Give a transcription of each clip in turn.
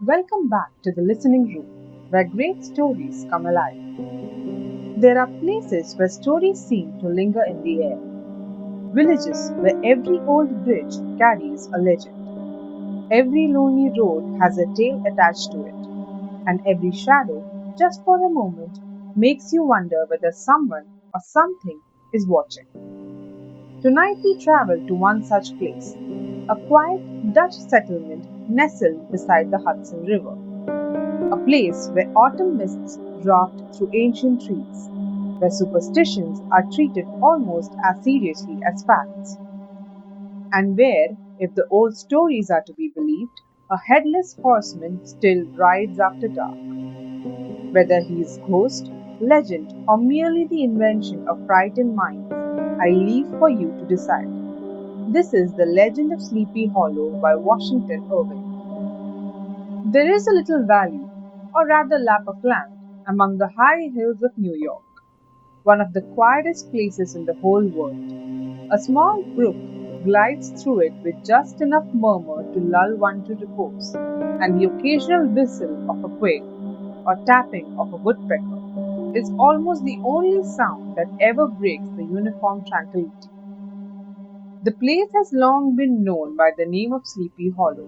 Welcome back to the listening room, where great stories come alive. There are places where stories seem to linger in the air, villages where every old bridge carries a legend, every lonely road has a tale attached to it, and every shadow, just for a moment, makes you wonder whether someone or something is watching. Tonight we travel to one such place, a quiet Dutch settlement nestled beside the Hudson River. A place where autumn mists draft through ancient trees, where superstitions are treated almost as seriously as facts, and where, if the old stories are to be believed, a headless horseman still rides after dark. Whether he is ghost, legend, or merely the invention of frightened minds, I leave for you to decide. This is The Legend of Sleepy Hollow by Washington Irving. There is a little valley, or rather lap of land, among the high hills of New York, one of the quietest places in the whole world. A small brook glides through it with just enough murmur to lull one to repose, and the occasional whistle of a quail or tapping of a woodpecker is almost the only sound that ever breaks the uniform tranquility. The place has long been known by the name of Sleepy Hollow.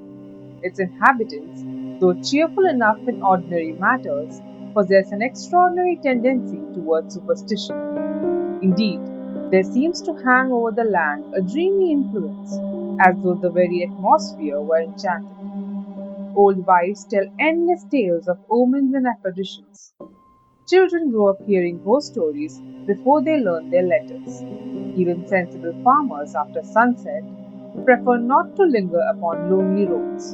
Its inhabitants, though cheerful enough in ordinary matters, possess an extraordinary tendency towards superstition. Indeed, there seems to hang over the land a dreamy influence, as though the very atmosphere were enchanted. Old wives tell endless tales of omens and apparitions. Children grow up hearing ghost stories before they learn their letters. Even sensible farmers, after sunset, prefer not to linger upon lonely roads.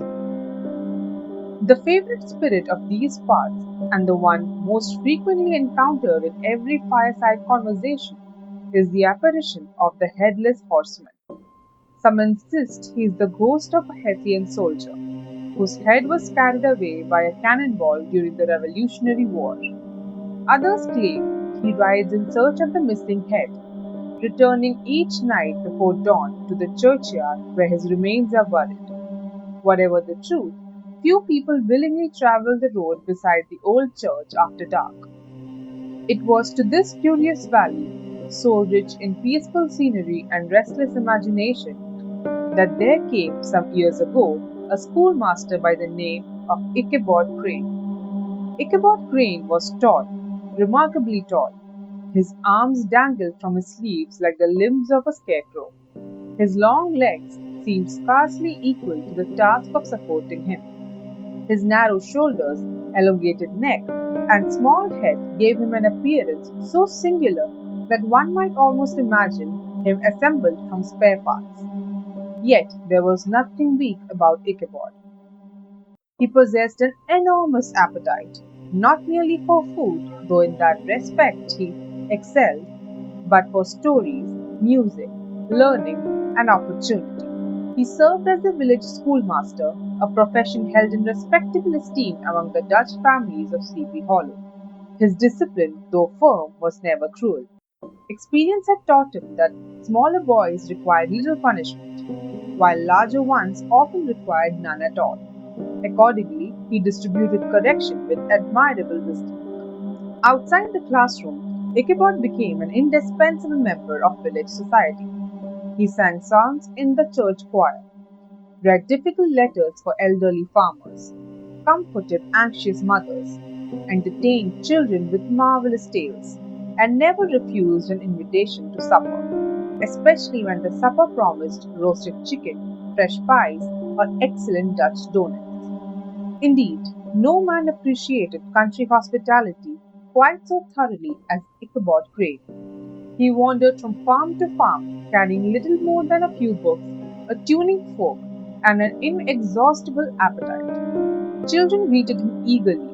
The favorite spirit of these parts, and the one most frequently encountered in every fireside conversation, is the apparition of the Headless Horseman. Some insist he is the ghost of a Hessian soldier, whose head was carried away by a cannonball during the Revolutionary War. Others claim he rides in search of the missing head, returning each night before dawn to the churchyard where his remains are buried. Whatever the truth, few people willingly travel the road beside the old church after dark. It was to this curious valley, so rich in peaceful scenery and restless imagination, that there came some years ago a schoolmaster by the name of Ichabod Crane. Ichabod Crane was tall, remarkably tall. His arms dangled from his sleeves like the limbs of a scarecrow. His long legs seemed scarcely equal to the task of supporting him. His narrow shoulders, elongated neck, and small head gave him an appearance so singular that one might almost imagine him assembled from spare parts. Yet there was nothing weak about Ichabod. He possessed an enormous appetite, not merely for food, though in that respect he excelled, but for stories, music, learning, and opportunity. He served as the village schoolmaster, a profession held in respectable esteem among the Dutch families of Sleepy Hollow. His discipline, though firm, was never cruel. Experience had taught him that smaller boys required little punishment, while larger ones often required none at all. Accordingly, he distributed correction with admirable wisdom. Outside the classroom, Ichabod became an indispensable member of village society. He sang songs in the church choir, read difficult letters for elderly farmers, comforted anxious mothers, entertained children with marvelous tales, and never refused an invitation to supper, especially when the supper promised roasted chicken, fresh pies, or excellent Dutch donuts. Indeed, no man appreciated country hospitality quite so thoroughly as Ichabod Crane. He wandered from farm to farm, carrying little more than a few books, a tuning fork, and an inexhaustible appetite. Children greeted him eagerly,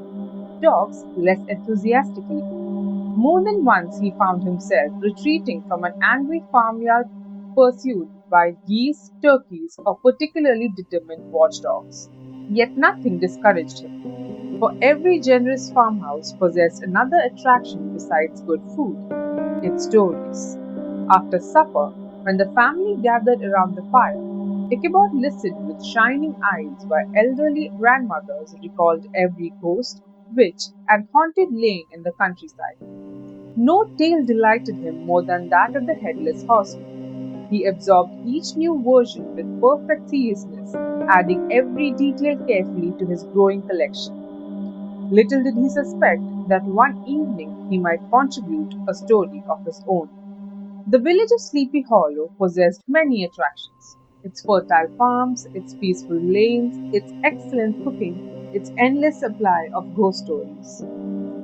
dogs less enthusiastically. More than once he found himself retreating from an angry farmyard pursued by geese, turkeys, or particularly determined watchdogs. Yet nothing discouraged him, for every generous farmhouse possessed another attraction besides good food, its stories. After supper, when the family gathered around the fire, Ichabod listened with shining eyes while elderly grandmothers recalled every ghost, witch, and haunted lane in the countryside. No tale delighted him more than that of the Headless Horseman. He absorbed each new version with perfect seriousness, adding every detail carefully to his growing collection. Little did he suspect that one evening he might contribute a story of his own. The village of Sleepy Hollow possessed many attractions. Its fertile farms, its peaceful lanes, its excellent cooking, its endless supply of ghost stories.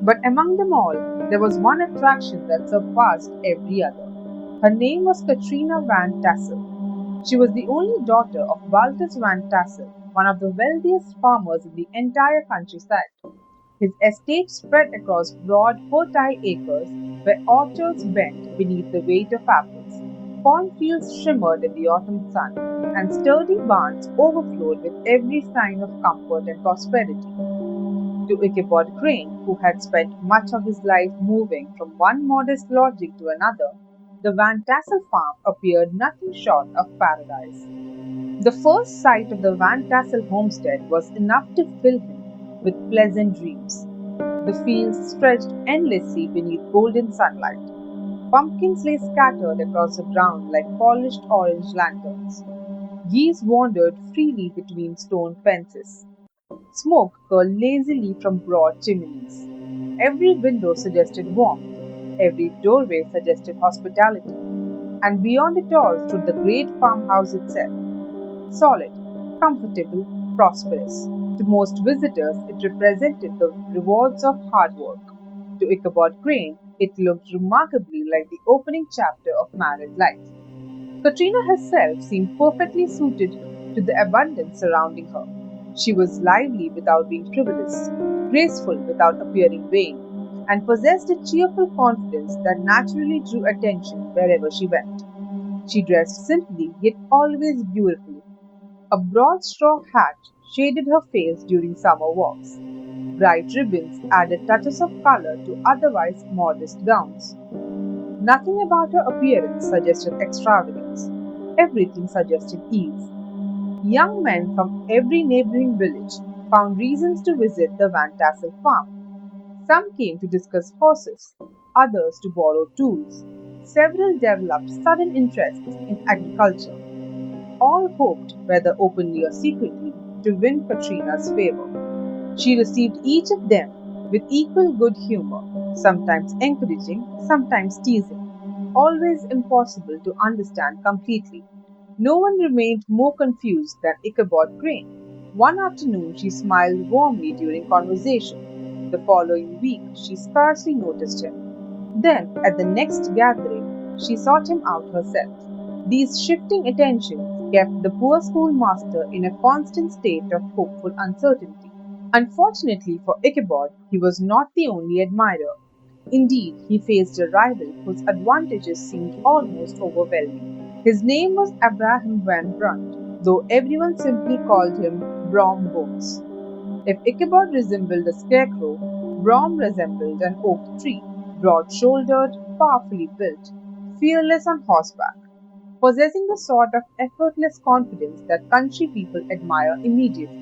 But among them all, there was one attraction that surpassed every other. Her name was Katrina Van Tassel. She was the only daughter of Baltus Van Tassel, one of the wealthiest farmers in the entire countryside. His estate spread across broad, fertile acres where orchards bent beneath the weight of apples, cornfields shimmered in the autumn sun, and sturdy barns overflowed with every sign of comfort and prosperity. To Ichabod Crane, who had spent much of his life moving from one modest lodging to another, the Van Tassel farm appeared nothing short of paradise. The first sight of the Van Tassel homestead was enough to fill him with pleasant dreams. The fields stretched endlessly beneath golden sunlight. Pumpkins lay scattered across the ground like polished orange lanterns. Geese wandered freely between stone fences. Smoke curled lazily from broad chimneys. Every window suggested warmth. Every doorway suggested hospitality. And beyond it all stood the great farmhouse itself, solid, comfortable, prosperous. To most visitors, it represented the rewards of hard work. To Ichabod Crane, it looked remarkably like the opening chapter of married life. Katrina herself seemed perfectly suited to the abundance surrounding her. She was lively without being frivolous, graceful without appearing vain, and possessed a cheerful confidence that naturally drew attention wherever she went. She dressed simply yet always beautifully. A broad straw hat shaded her face during summer walks. Bright ribbons added touches of color to otherwise modest gowns. Nothing about her appearance suggested extravagance. Everything suggested ease. Young men from every neighboring village found reasons to visit the Van Tassel farm. Some came to discuss horses, others to borrow tools. Several developed sudden interests in agriculture. All hoped, whether openly or secretly, to win Katrina's favor. She received each of them with equal good humor, sometimes encouraging, sometimes teasing, always impossible to understand completely. No one remained more confused than Ichabod Crane. One afternoon she smiled warmly during conversation. The following week she scarcely noticed him. Then, at the next gathering, she sought him out herself. These shifting attentions kept the poor schoolmaster in a constant state of hopeful uncertainty. Unfortunately for Ichabod, he was not the only admirer. Indeed, he faced a rival whose advantages seemed almost overwhelming. His name was Abraham Van Brunt, though everyone simply called him Brom Bones. If Ichabod resembled a scarecrow, Brom resembled an oak tree, broad shouldered, powerfully built, fearless on horseback, possessing the sort of effortless confidence that country people admire immediately.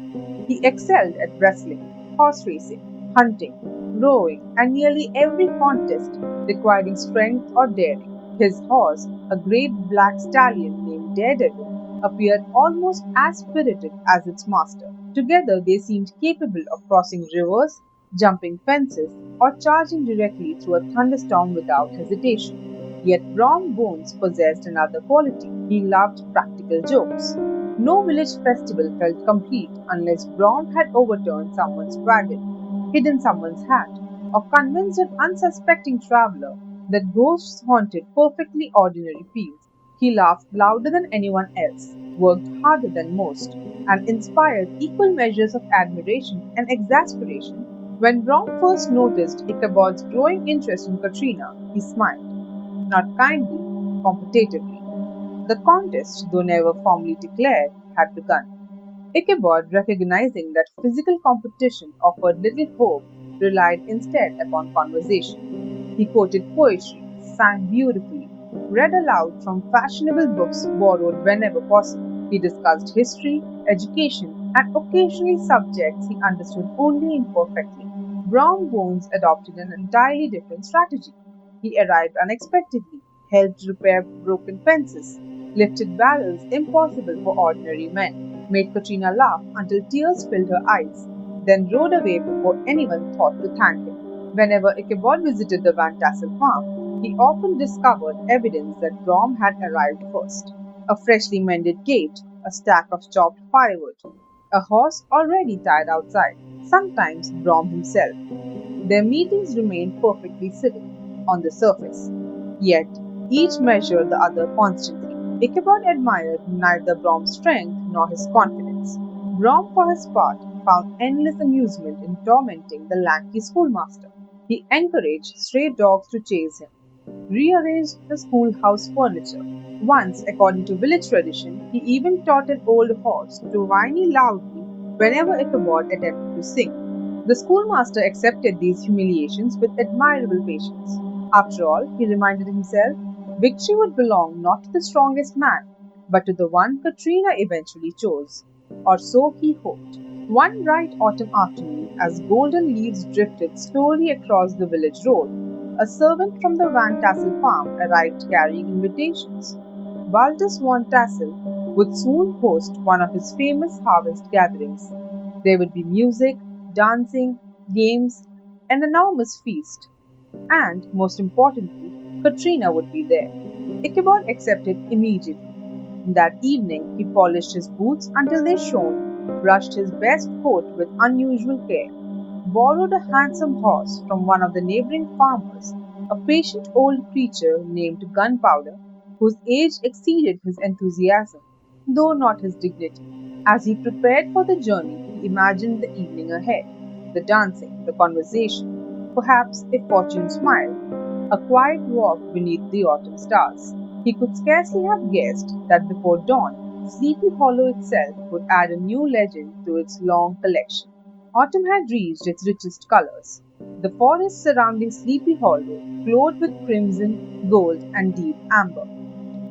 He excelled at wrestling, horse racing, hunting, rowing, and nearly every contest requiring strength or daring. His horse, a great black stallion named Daredevil, appeared almost as spirited as its master. Together they seemed capable of crossing rivers, jumping fences, or charging directly through a thunderstorm without hesitation. Yet Brom Bones possessed another quality. He loved practical jokes. No village festival felt complete unless Brom had overturned someone's wagon, hidden someone's hat, or convinced an unsuspecting traveler that ghosts haunted perfectly ordinary fields. He laughed louder than anyone else, worked harder than most, and inspired equal measures of admiration and exasperation. When Brom first noticed Ichabod's growing interest in Katrina, he smiled, not kindly, competitively. The contest, though never formally declared, had begun. Ichabod, recognizing that physical competition offered little hope, relied instead upon conversation. He quoted poetry, sang beautifully, read aloud from fashionable books borrowed whenever possible, He discussed history, education, and occasionally subjects he understood only imperfectly. Brom Bones adopted an entirely different strategy. He arrived unexpectedly, helped repair broken fences, lifted barrels impossible for ordinary men, made Katrina laugh until tears filled her eyes, then rode away before anyone thought to thank him. Whenever Ichabod visited the Van Tassel farm, he often discovered evidence that Brom had arrived first. A freshly mended gate, a stack of chopped firewood, a horse already tied outside, sometimes Brom himself. Their meetings remained perfectly civil on the surface, yet each measured the other constantly. Ichabod admired neither Brom's strength nor his confidence. Brom, for his part, found endless amusement in tormenting the lanky schoolmaster. He encouraged stray dogs to chase him, rearranged the schoolhouse furniture. Once, according to village tradition, he even taught an old horse to whinny loudly whenever Ichabod attempted to sing. The schoolmaster accepted these humiliations with admirable patience. After all, he reminded himself, victory would belong not to the strongest man, but to the one Katrina eventually chose. Or so he hoped. One bright autumn afternoon, as golden leaves drifted slowly across the village road, a servant from the Van Tassel farm arrived carrying invitations. Baltus Van Tassel would soon host one of his famous harvest gatherings. There would be music, dancing, games, an enormous feast, and, most importantly, Katrina would be there. Ichabod accepted immediately. That evening he polished his boots until they shone, brushed his best coat with unusual care, borrowed a handsome horse from one of the neighboring farmers, a patient old creature named Gunpowder, whose age exceeded his enthusiasm, though not his dignity. As he prepared for the journey, he imagined the evening ahead, the dancing, the conversation, perhaps, if fortune smiled, a quiet walk beneath the autumn stars. He could scarcely have guessed that before dawn, Sleepy Hollow itself would add a new legend to its long collection. Autumn had reached its richest colors. The forest surrounding Sleepy Hollow glowed with crimson, gold, and deep amber.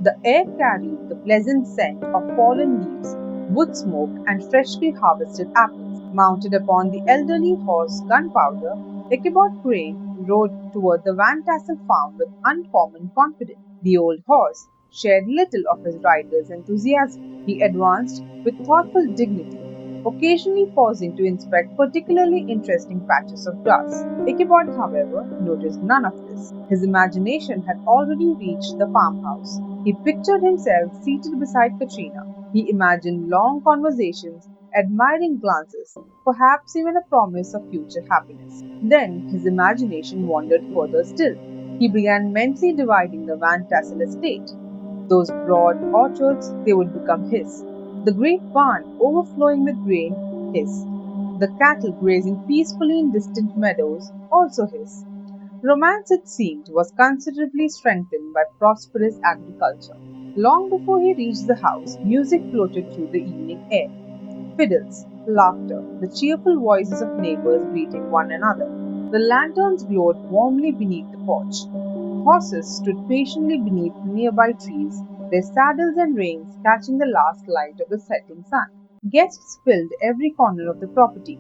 The air carried the pleasant scent of fallen leaves, wood smoke, and freshly harvested apples. Mounted upon the elderly horse Gunpowder, Ichabod Crane rode toward the Van Tassel farm with uncommon confidence. The old horse shared little of his rider's enthusiasm. He advanced with thoughtful dignity, occasionally pausing to inspect particularly interesting patches of grass. Ichabod, however, noticed none of this. His imagination had already reached the farmhouse. He pictured himself seated beside Katrina. He imagined long conversations, admiring glances, perhaps even a promise of future happiness. Then his imagination wandered further still. He began mentally dividing the Van Tassel estate. Those broad orchards, they would become his. The great barn, overflowing with grain, his. The cattle grazing peacefully in distant meadows, also his. Romance, it seemed, was considerably strengthened by prosperous agriculture. Long before he reached the house, music floated through the evening air. Fiddles, laughter, the cheerful voices of neighbors greeting one another. The lanterns glowed warmly beneath the porch. Horses stood patiently beneath nearby trees, their saddles and reins catching the last light of the setting sun. Guests filled every corner of the property.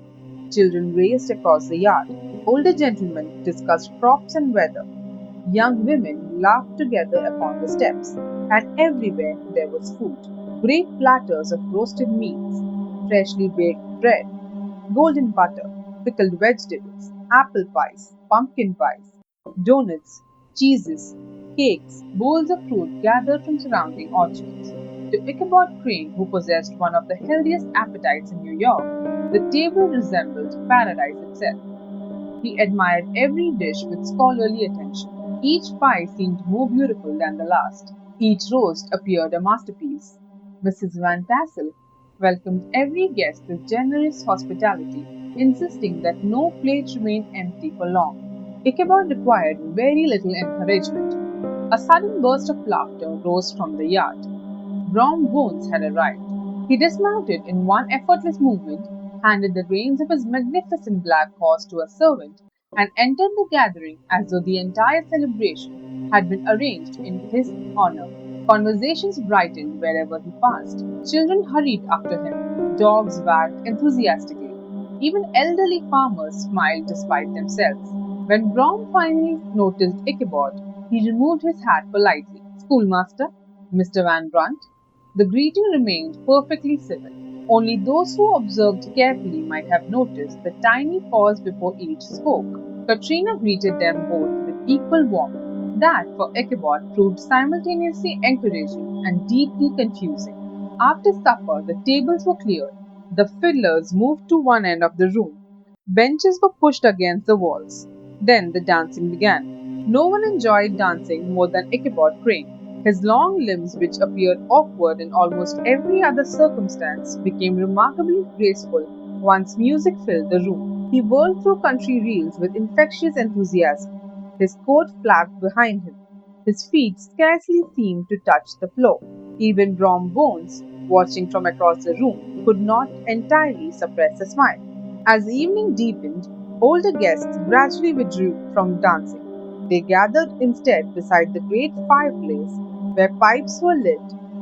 Children raced across the yard. Older gentlemen discussed crops and weather. Young women laughed together upon the steps. And everywhere there was food. Great platters of roasted meats, freshly baked bread, golden butter, pickled vegetables, apple pies, pumpkin pies, donuts, cheeses, cakes, bowls of fruit gathered from surrounding orchards. To Ichabod Crane, who possessed one of the healthiest appetites in New York, the table resembled paradise itself. He admired every dish with scholarly attention. Each pie seemed more beautiful than the last. Each roast appeared a masterpiece. Mrs. Van Tassel welcomed every guest with generous hospitality, insisting that no plate remain empty for long. Ichabod required very little encouragement. A sudden burst of laughter rose from the yard. Brom Bones had arrived. He dismounted in one effortless movement, handed the reins of his magnificent black horse to a servant, and entered the gathering as though the entire celebration had been arranged in his honor. Conversations brightened wherever he passed. Children hurried after him. Dogs wagged enthusiastically. Even elderly farmers smiled despite themselves. When Brom finally noticed Ichabod, he removed his hat politely. Schoolmaster, Mr. Van Brunt. The greeting remained perfectly civil. Only those who observed carefully might have noticed the tiny pause before each spoke. Katrina greeted them both with equal warmth. That, for Ichabod, proved simultaneously encouraging and deeply confusing. After supper, the tables were cleared. The fiddlers moved to one end of the room. Benches were pushed against the walls. Then the dancing began. No one enjoyed dancing more than Ichabod Crane. His long limbs, which appeared awkward in almost every other circumstance, became remarkably graceful once music filled the room. He whirled through country reels with infectious enthusiasm. His coat flapped behind him. His feet scarcely seemed to touch the floor. Even Brom Bones, watching from across the room, could not entirely suppress a smile. As evening deepened, older guests gradually withdrew from dancing. They gathered instead beside the great fireplace, where pipes were lit,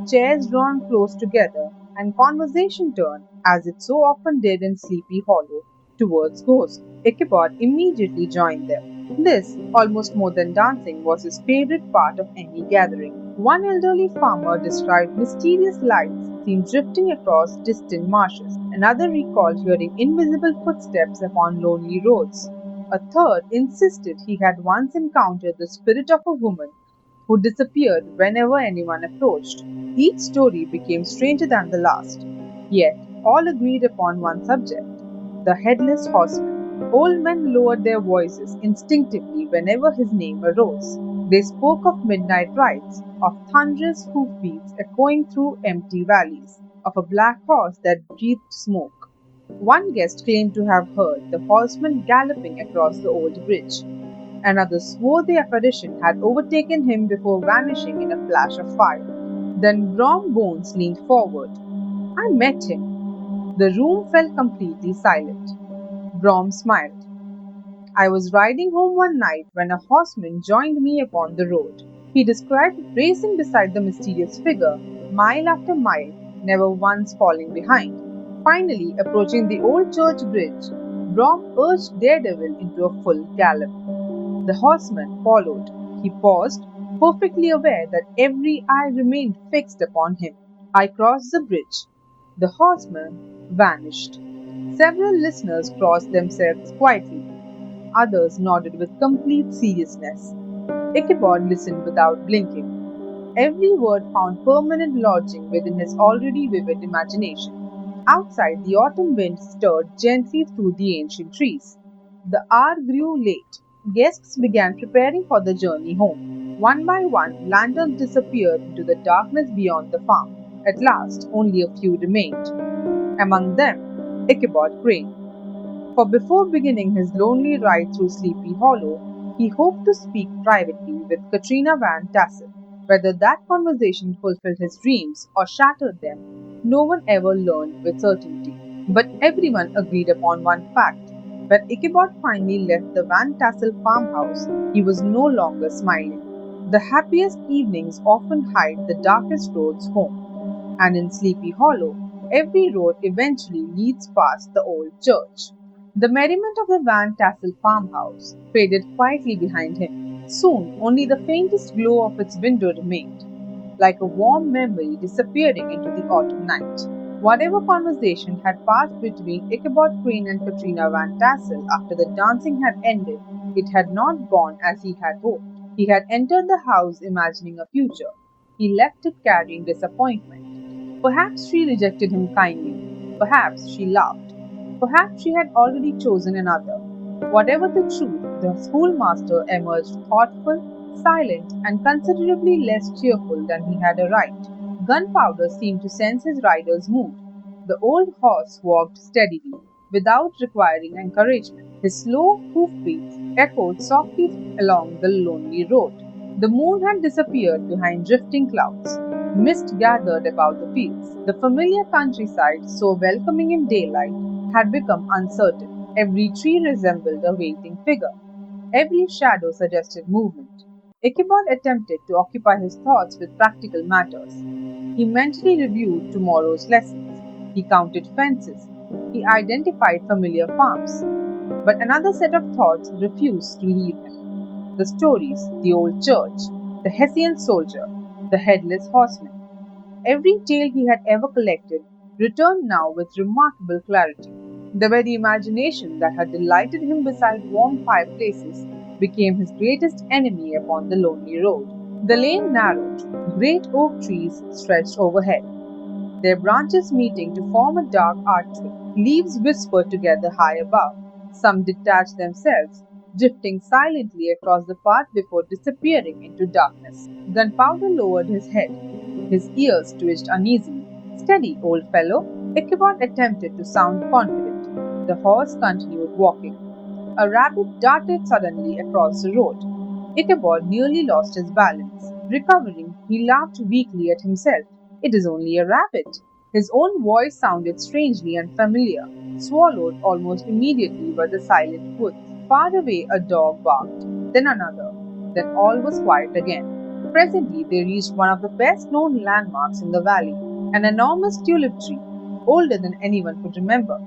chairs drawn close together, and conversation turned, as it so often did in Sleepy Hollow, towards ghosts. Ichabod immediately joined them. This, almost more than dancing, was his favorite part of any gathering. One elderly farmer described mysterious lights seen drifting across distant marshes. Another recalled hearing invisible footsteps upon lonely roads. A third insisted he had once encountered the spirit of a woman who disappeared whenever anyone approached. Each story became stranger than the last, yet all agreed upon one subject: the Headless Horseman. Old men lowered their voices instinctively whenever his name arose. They spoke of midnight rides, of thunderous hoofbeats echoing through empty valleys, of a black horse that breathed smoke. One guest claimed to have heard the horseman galloping across the old bridge. Another swore the apparition had overtaken him before vanishing in a flash of fire. Then Brom Bones leaned forward. I met him. The room fell completely silent. Brom smiled. I was riding home one night when a horseman joined me upon the road. He described racing beside the mysterious figure, mile after mile, never once falling behind. Finally, approaching the old church bridge, Brom urged Daredevil into a full gallop. The horseman followed. He paused, perfectly aware that every eye remained fixed upon him. I crossed the bridge. The horseman vanished. Several listeners crossed themselves quietly. Others nodded with complete seriousness. Ichabod listened without blinking. Every word found permanent lodging within his already vivid imagination. Outside, the autumn wind stirred gently through the ancient trees. The hour grew late. Guests began preparing for the journey home. One by one, lanterns disappeared into the darkness beyond the farm. At last, only a few remained. Among them, Ichabod Crane. For before beginning his lonely ride through Sleepy Hollow, he hoped to speak privately with Katrina Van Tassel. Whether that conversation fulfilled his dreams or shattered them, no one ever learned with certainty. But everyone agreed upon one fact. When Ichabod finally left the Van Tassel farmhouse, he was no longer smiling. The happiest evenings often hide the darkest roads home, and in Sleepy Hollow, every road eventually leads past the old church. The merriment of the Van Tassel farmhouse faded quietly behind him. Soon only the faintest glow of its window remained, like a warm memory disappearing into the autumn night. Whatever conversation had passed between Ichabod Crane and Katrina Van Tassel after the dancing had ended, it had not gone as he had hoped. He had entered the house imagining a future. He left it carrying disappointment. Perhaps she rejected him kindly. Perhaps she laughed. Perhaps she had already chosen another. Whatever the truth, the schoolmaster emerged thoughtful, silent, and considerably less cheerful than he had arrived. Gunpowder seemed to sense his rider's mood. The old horse walked steadily, without requiring encouragement. His slow hoofbeats echoed softly along the lonely road. The moon had disappeared behind drifting clouds. Mist gathered about the fields. The familiar countryside, so welcoming in daylight, had become uncertain. Every tree resembled a waiting figure. Every shadow suggested movement. Ichabod attempted to occupy his thoughts with practical matters. He mentally reviewed tomorrow's lessons. He counted fences. He identified familiar farms. But another set of thoughts refused to leave him. The stories, the old church, the Hessian soldier, the headless horseman. Every tale he had ever collected returned now with remarkable clarity. The very imagination that had delighted him beside warm fireplaces became his greatest enemy upon the lonely road. The lane narrowed. Great oak trees stretched overhead, their branches meeting to form a dark archway. Leaves whispered together high above. Some detached themselves, drifting silently across the path before disappearing into darkness. Gunpowder lowered his head. His ears twitched uneasily. Steady, old fellow. Ichabod attempted to sound confident. The horse continued walking. A rabbit darted suddenly across the road. Ichabod nearly lost his balance. Recovering, he laughed weakly at himself. It is only a rabbit. His own voice sounded strangely unfamiliar, swallowed almost immediately by the silent woods. Far away, a dog barked, then another. Then all was quiet again. Presently, they reached one of the best known landmarks in the valley, an enormous tulip tree, older than anyone could remember.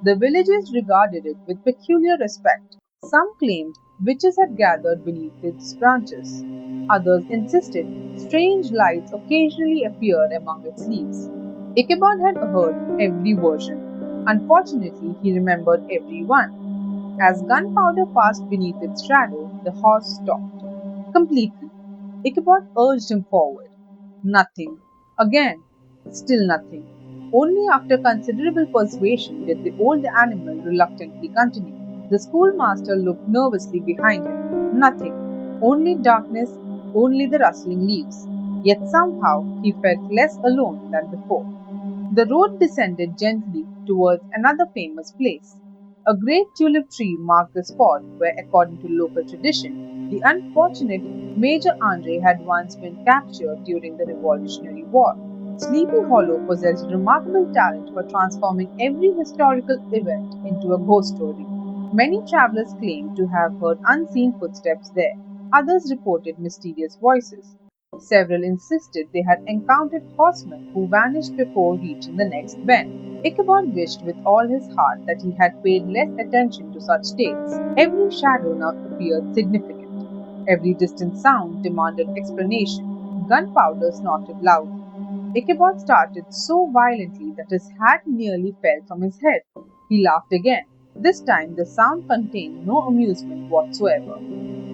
The villagers regarded it with peculiar respect. Some claimed witches had gathered beneath its branches. Others insisted strange lights occasionally appeared among its leaves. Ichabod had heard every version. Unfortunately, he remembered every one. As gunpowder passed beneath its shadow, the horse stopped. Completely. Ichabod urged him forward. Nothing. Again. Still nothing. Only after considerable persuasion did the old animal reluctantly continue. The schoolmaster looked nervously behind him. Nothing. Only darkness, only the rustling leaves. Yet somehow he felt less alone than before. The road descended gently towards another famous place. A great tulip tree marked the spot where, according to local tradition, the unfortunate Major Andre had once been captured during the Revolutionary War. Sleepy Hollow possessed remarkable talent for transforming every historical event into a ghost story. Many travelers claimed to have heard unseen footsteps there. Others reported mysterious voices. Several insisted they had encountered horsemen who vanished before reaching the next bend. Ichabod wished with all his heart that he had paid less attention to such tales. Every shadow now appeared significant. Every distant sound demanded explanation. Gunpowder snorted loudly. Ichabod started so violently that his hat nearly fell from his head. He laughed again. This time the sound contained no amusement whatsoever.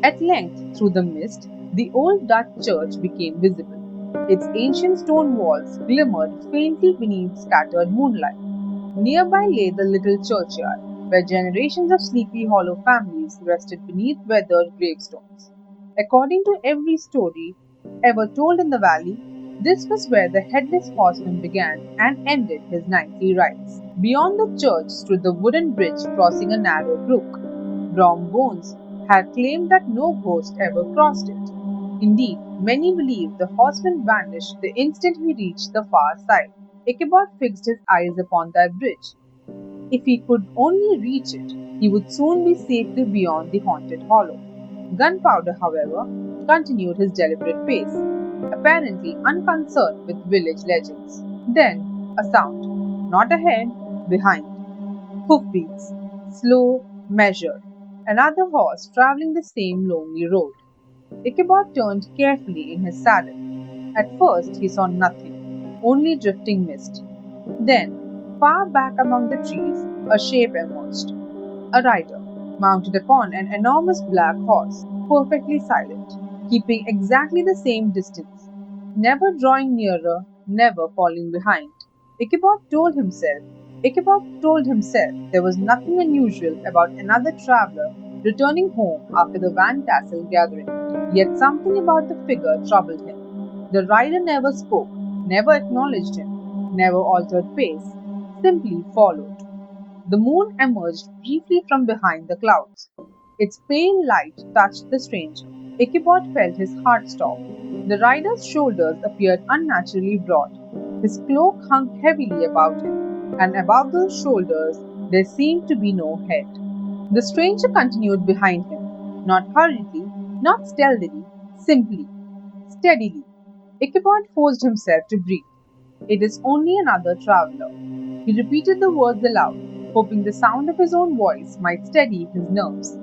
At length, through the mist, the old Dutch church became visible. Its ancient stone walls glimmered faintly beneath scattered moonlight. Nearby lay the little churchyard, where generations of Sleepy Hollow families rested beneath weathered gravestones. According to every story ever told in the valley, this was where the headless horseman began and ended his nightly rides. Beyond the church stood the wooden bridge crossing a narrow brook. Brom Bones had claimed that no ghost ever crossed it. Indeed, many believed the horseman vanished the instant he reached the far side. Ichabod fixed his eyes upon that bridge. If he could only reach it, he would soon be safely beyond the haunted hollow. Gunpowder, however, continued his deliberate pace, apparently unconcerned with village legends. Then a sound, not ahead, behind. Hoofbeats, slow, measured. Another horse traveling the same lonely road. Ichabod turned carefully in his saddle. At first he saw nothing, only drifting mist. Then, far back among the trees, a shape emerged. A rider, mounted upon an enormous black horse, perfectly silent, keeping exactly the same distance, never drawing nearer, never falling behind. Ichabod told himself, Ichabod told himself there was nothing unusual about another traveler returning home after the Van Tassel gathering. Yet something about the figure troubled him. The rider never spoke, never acknowledged him, never altered pace, simply followed. The moon emerged briefly from behind the clouds. Its pale light touched the stranger. Ichabod felt his heart stop. The rider's shoulders appeared unnaturally broad. His cloak hung heavily about him, and above those shoulders there seemed to be no head. The stranger continued behind him, not hurriedly, not stealthily, Simply, steadily. Ichabod forced himself to breathe. It is only another traveller. He repeated the words aloud, hoping the sound of his own voice might steady his nerves.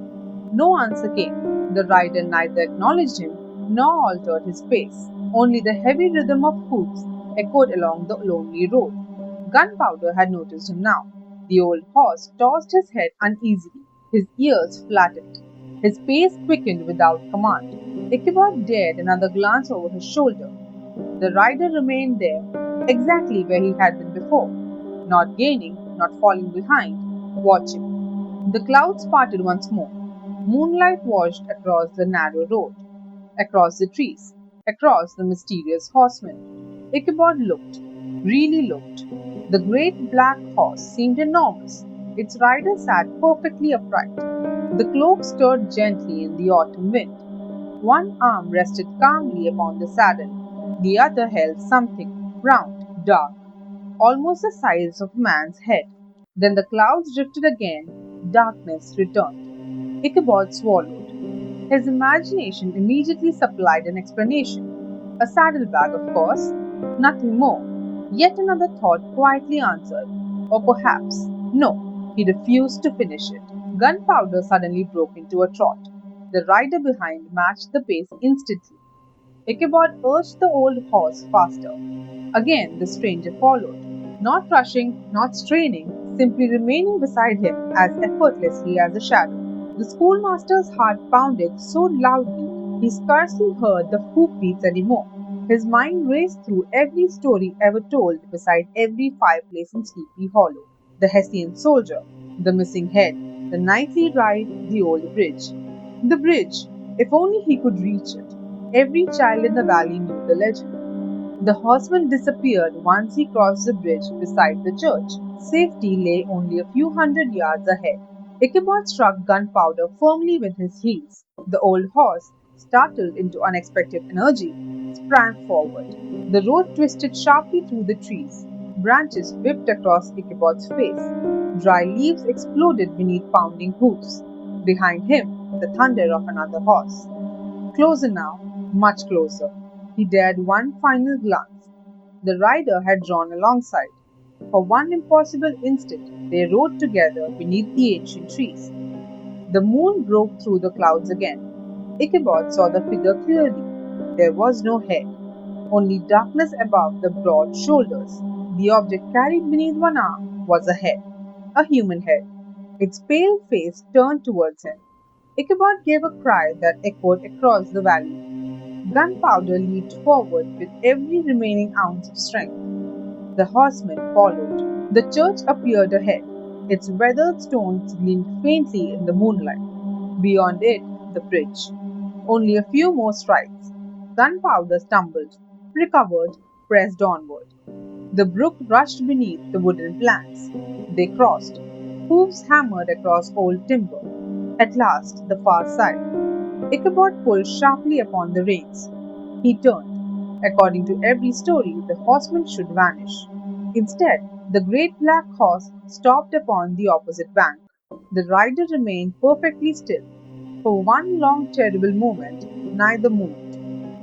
No answer came. The rider neither acknowledged him nor altered his pace. Only the heavy rhythm of hoofs echoed along the lonely road. Gunpowder had noticed him now. The old horse tossed his head uneasily, his ears flattened. His pace quickened without command. Ichabod dared another glance over his shoulder. The rider remained there, exactly where he had been before, not gaining, not falling behind, watching. The clouds parted once more. Moonlight washed across the narrow road, across the trees, across the mysterious horseman. Ichabod looked, really looked. The great black horse seemed enormous. Its rider sat perfectly upright. The cloak stirred gently in the autumn wind. One arm rested calmly upon the saddle, the other held something round, dark, almost the size of a man's head. Then the clouds drifted again, darkness returned. Ichabod swallowed. His imagination immediately supplied an explanation. A saddlebag, of course, nothing more. Yet another thought quietly answered. Or perhaps, no, he refused to finish it. Gunpowder suddenly broke into a trot. The rider behind matched the pace instantly. Ichabod urged the old horse faster. Again the stranger followed, not rushing, not straining, simply remaining beside him as effortlessly as a shadow. The schoolmaster's heart pounded so loudly he scarcely heard the hoofbeats anymore. His mind raced through every story ever told beside every fireplace in Sleepy Hollow. The Hessian soldier, the missing head, the nightly ride, the old bridge. The bridge, if only he could reach it. Every child in the valley knew the legend. The horseman disappeared once he crossed the bridge beside the church. Safety lay only a few hundred yards ahead. Ichabod struck Gunpowder firmly with his heels. The old horse, startled into unexpected energy, sprang forward. The road twisted sharply through the trees. Branches whipped across Ichabod's face. Dry leaves exploded beneath pounding hoofs. Behind him, the thunder of another horse. Closer now, much closer. He dared one final glance. The rider had drawn alongside. For one impossible instant, they rode together beneath the ancient trees. The moon broke through the clouds again. Ichabod saw the figure clearly. There was no head, only darkness above the broad shoulders. The object carried beneath one arm was a head, a human head, its pale face turned towards him. Ichabod gave a cry that echoed across the valley. Gunpowder leaped forward with every remaining ounce of strength. The horsemen followed. The church appeared ahead. Its weathered stones gleamed faintly in the moonlight. Beyond it, the bridge. Only a few more strides. Gunpowder stumbled, recovered, pressed onward. The brook rushed beneath the wooden planks. They crossed. Hoofs hammered across old timber. At last, the far side. Ichabod pulled sharply upon the reins. He turned. According to every story, the horseman should vanish. Instead, the great black horse stopped upon the opposite bank. The rider remained perfectly still. For one long, terrible moment, neither moved.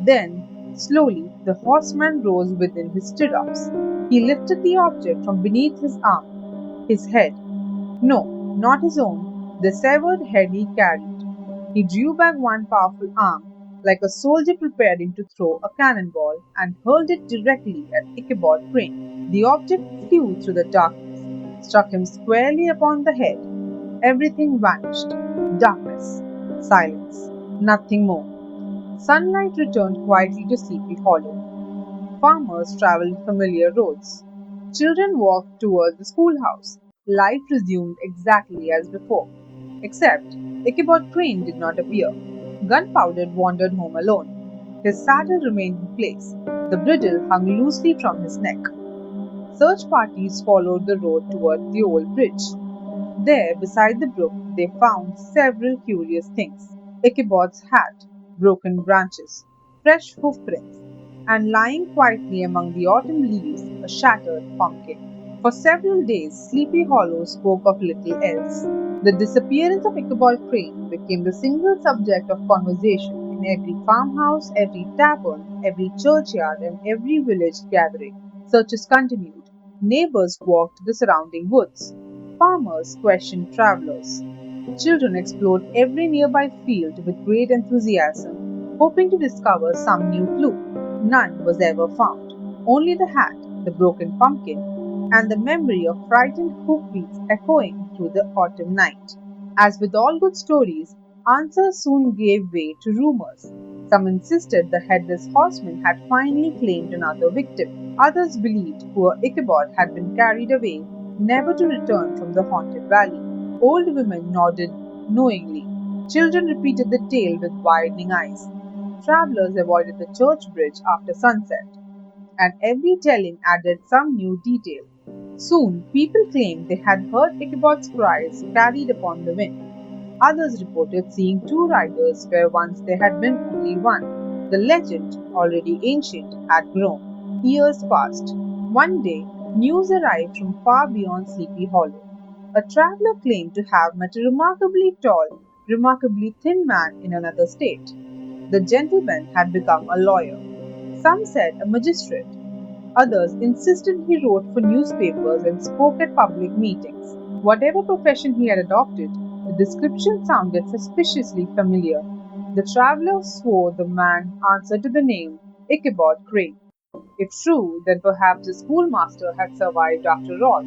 Then, slowly, the horseman rose within his stirrups. He lifted the object from beneath his arm. His head. No, not his own, the severed head he carried. He drew back one powerful arm, like a soldier preparing to throw a cannonball, and hurled it directly at Ichabod Crane. The object flew through the darkness, struck him squarely upon the head. Everything vanished. Darkness, silence, nothing more. Sunlight returned quietly to Sleepy Hollow. Farmers traveled familiar roads. Children walked toward the schoolhouse. Life resumed exactly as before. Except Ichabod Crane did not appear. Gunpowder wandered home alone. His saddle remained in place. The bridle hung loosely from his neck. Search parties followed the road toward the old bridge. There, beside the brook, they found several curious things: Ichabod's hat, broken branches, fresh hoofprints, and lying quietly among the autumn leaves, a shattered pumpkin. For several days, Sleepy Hollow spoke of little else. The disappearance of Ichabod Crane became the single subject of conversation In every farmhouse, every tavern, every churchyard, and every village gathering, searches continued. Neighbors walked the surrounding woods. Farmers questioned travelers. Children explored every nearby field with great enthusiasm, hoping to discover some new clue. None was ever found. Only the hat, the broken pumpkin, and the memory of frightened hoofbeats echoing through the autumn night. As with all good stories, answers soon gave way to rumors. Some insisted the Headless Horseman had finally claimed another victim. Others believed poor Ichabod had been carried away, never to return from the haunted valley. Old women nodded knowingly. Children repeated the tale with widening eyes. Travelers avoided the church bridge after sunset, and every telling added some new detail. Soon, people claimed they had heard Ichabod's cries carried upon the wind. Others reported seeing two riders where once there had been only one. The legend, already ancient, had grown. Years passed. One day, news arrived from far beyond Sleepy Hollow. A traveler claimed to have met a remarkably tall, remarkably thin man in another state. The gentleman had become a lawyer. Some said a magistrate. Others insisted he wrote for newspapers and spoke at public meetings. Whatever profession he had adopted, the description sounded suspiciously familiar. The traveler swore the man answered to the name Ichabod Crane. If true, then perhaps the schoolmaster had survived after all.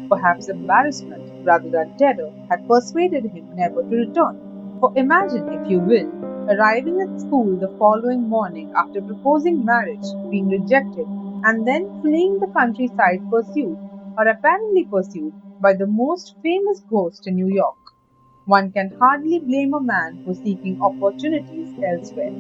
Perhaps embarrassment, rather than terror, had persuaded him never to return. For imagine, if you will, arriving at school the following morning after proposing marriage, being rejected, and then fleeing the countryside pursued, or apparently pursued, by the most famous ghost in New York. One can hardly blame a man for seeking opportunities elsewhere.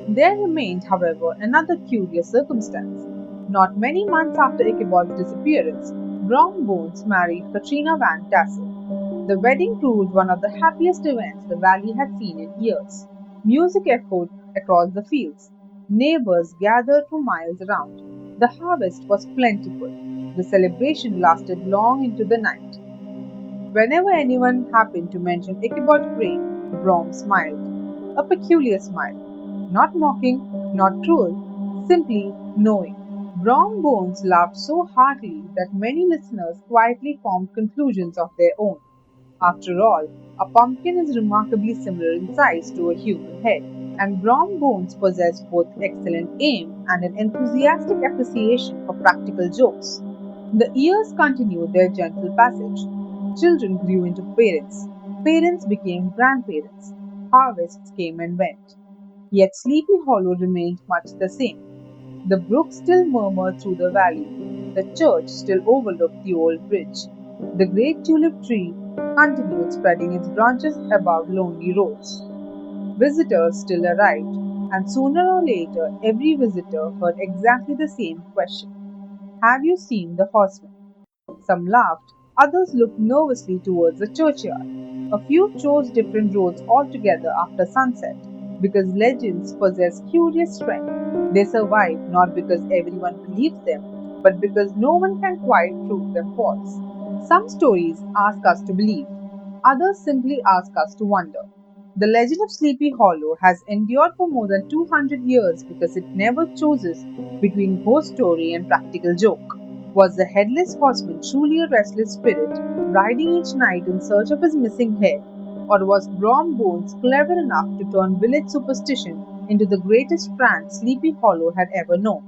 There remained, however, another curious circumstance. Not many months after Ichabod's disappearance, Brom Bones married Katrina Van Tassel. The wedding proved one of the happiest events the valley had seen in years. Music echoed across the fields. Neighbors gathered for miles around. The harvest was plentiful. The celebration lasted long into the night. Whenever anyone happened to mention Ichabod Crane, Brom smiled. A peculiar smile. Not mocking, not cruel, simply knowing. Brom Bones laughed so heartily that many listeners quietly formed conclusions of their own. After all, a pumpkin is remarkably similar in size to a human head, and Brom Bones possessed both excellent aim and an enthusiastic appreciation for practical jokes. The years continued their gentle passage. Children grew into parents. Parents became grandparents. Harvests came and went. Yet Sleepy Hollow remained much the same. The brook still murmured through the valley. The church still overlooked the old bridge. The great tulip tree continued spreading its branches above lonely roads. Visitors still arrived, and sooner or later every visitor heard exactly the same question: have you seen the horseman? Some laughed, others looked nervously towards the churchyard. A few chose different roads altogether after sunset, because legends possess curious strength. They survive not because everyone believes them, but because no one can quite prove them false. Some stories ask us to believe, others simply ask us to wonder. The legend of Sleepy Hollow has endured for more than 200 years because it never chooses between ghost story and practical joke. Was the Headless Horseman truly a restless spirit, riding each night in search of his missing head? Or was Brom Bones clever enough to turn village superstition into the greatest prank Sleepy Hollow had ever known?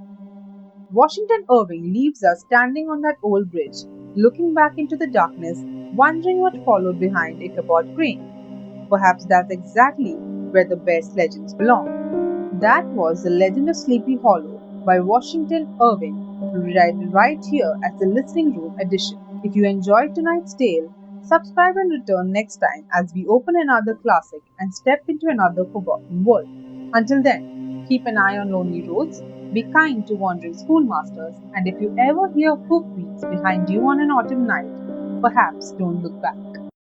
Washington Irving leaves us standing on that old bridge, looking back into the darkness, wondering what followed behind Ichabod Crane. Perhaps that's exactly where the best legends belong. That was The Legend of Sleepy Hollow by Washington Irving, read right here as the Listening Room edition. If you enjoyed tonight's tale, subscribe and return next time as we open another classic and step into another forgotten world. Until then, keep an eye on lonely roads, be kind to wandering schoolmasters, and if you ever hear hoofbeats behind you on an autumn night, perhaps don't look back.